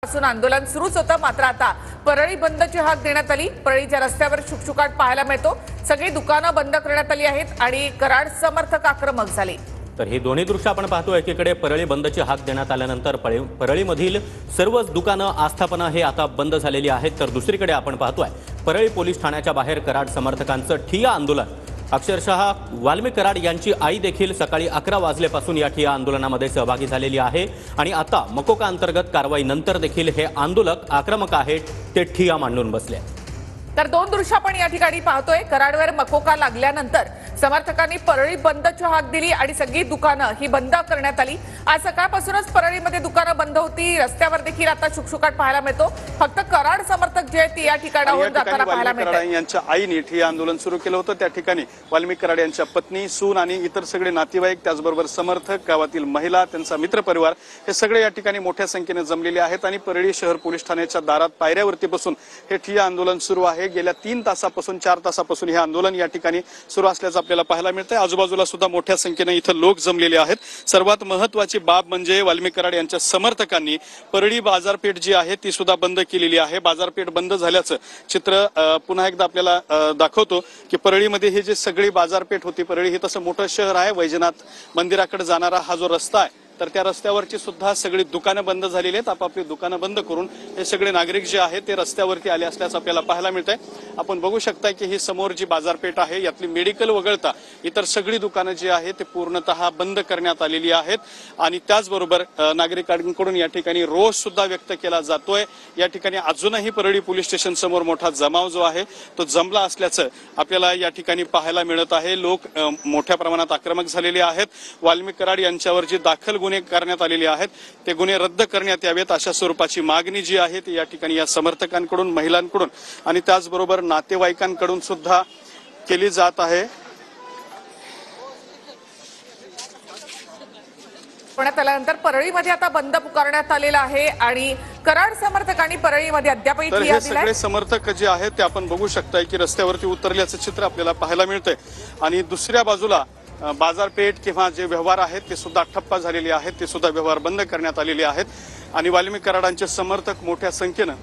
पासून आंदोलन सुरूच होतं, मात्र आता परळी बंदची हाक देण्यात आली। परळीच्या रस्त्यावर शुकशुकाट पाहायला मिळतो। सगळी दुकानं बंद करण्यात आली आहेत आणि कराड समर्थक आक्रमक झाले। तर ही दोन्ही दृश्य आपण पाहतो। एकीकडे परळी बंदची हाक देण्यात आल्यानंतर परळीमधील सर्वच दुकानं आस्थापना हे आता बंद झालेली आहेत, तर दुसरीकडे आपण पाहतोय परळी पोलीस ठाण्याच्या बाहेर कराड समर्थकांचं ठिय्या आंदोलन। अक्षरशः वाल्मिक कराड यांची आई देखील सकाळी 11 वाजल्यापासून या ठिय्या आंदोलनामध्ये सहभागी झालेली आहे आणि आता मकोका अंतर्गत कारवाईनंतर देखील हे आंदोलक आक्रमक आहेत, ते ठिय्या मांडून बसले। तर दोन दृश्य आपण या ठिकाणी पाहतोय। कराडवर मकोका लागल्यानंतर समर्थकांनी परळी बंदची हाक दिली आणि सगळी दुकानं ही बंद करण्यात आली। आज सकाळपासूनच परळीमध्ये दुकानं बंद होती। रस्त्यावर देखील आता शुकशुकाट पाहायला मिळतो। फक्त कराड समर्थक जे आहेत ते या ठिकाणाहून जाताना पाहायला मिळतात। यांच्या आईने ठिय्या आंदोलन सुरू केलं होतं। त्या ठिकाणी वाल्मिक कराड यांच्या पत्नी, सून आणि इतर सगळे नातेवाईक, त्याचबरोबर समर्थक, गावातील महिला, त्यांचा मित्रपरिवार हे सगळे या ठिकाणी मोठ्या संख्येने जमलेले आहेत आणि परळी शहर पोलीस ठाण्याच्या दारात पायऱ्यावरती बसून हे ठिय्या आंदोलन सुरू आहे। गेल्या 3 तासापासून 4 तासापासून हे आंदोलन या ठिकाणी सुरू असल्याचं आपल्याला पाहायला मिळतंय। आजूबाजूला सुद्धा मोठ्या संख्येने इथं लोक जमलेले आहेत। सर्वात महत्त्वाची बाब म्हणजे वाल्मिक कराड यांच्या समर्थकांनी परळी बाजारपेठ जी आहे ती सुद्धा बंद केलेली आहे। बाजारपेठ बंद झाल्याचं चित्र पुन्हा एकदा आपल्याला दाखवतो की परळीमध्ये हे जे सगळी बाजारपेठ होती, परळी हे तसं मोठं शहर आहे। वैजनाथ मंदिराकडे जाणारा हा जो रस्ता आहे तर त्या रस्त्यावरची सुद्धा सगळी दुकानं बंद झालेली आहेत। आपापली दुकानं बंद करून हे सगळे नागरिक जे आहेत ते रस्त्यावरती आले असल्याचं आपल्याला पाहायला मिळतंय। आपण बघू शकता की ही समोर जी बाजारपेठ आहे यातली मेडिकल वगळता इतर सगळी दुकानं जी आहेत ते पूर्णतः बंद करण्यात आलेली आहेत आणि त्याचबरोबर नागरिकांकडून या ठिकाणी रोष सुद्धा व्यक्त केला जातोय। या ठिकाणी अजूनही परळी पोलीस स्टेशन समोर मोठा जमाव जो आहे तो जमला असल्याचं आपल्याला या ठिकाणी पाहायला मिळत आहे। लोक मोठ्या प्रमाणात आक्रमक झालेले आहेत। वाल्मिक कराड यांच्यावर जी दाखल गुन्हे करण्यात आलेले आहेत ते गुन्हे रद्द करण्यात यावेत अशा स्वरूपाची मागणी जी आहे ती या ठिकाणी या समर्थकांकडून, महिलांकडून आणि त्याचबरोबर नातेवाईकांकडून सुद्धा केली जात आहे। पुण्यात आल्यानंतर परळीमध्ये आता बंद पुकारण्यात आलेला आहे आणि कराड समर्थकांनी परळीमध्ये अद्यापही ठिय्या दिलाय। सगळे समर्थक जे आहेत ते आपण बघू शकताय की रस्त्यावरती उतरल्याचं चित्र आपल्याला पाहायला मिळतंय आणि दुसऱ्या बाजूला बाजारपेठ किंवा जे व्यवहार आहेत ते सुद्धा ठप्प झालेले आहेत, ते सुद्धा व्यवहार बंद करण्यात आलेले आहेत आणि वाल्मिक कराडांचे समर्थक मोठ्या संख्येनं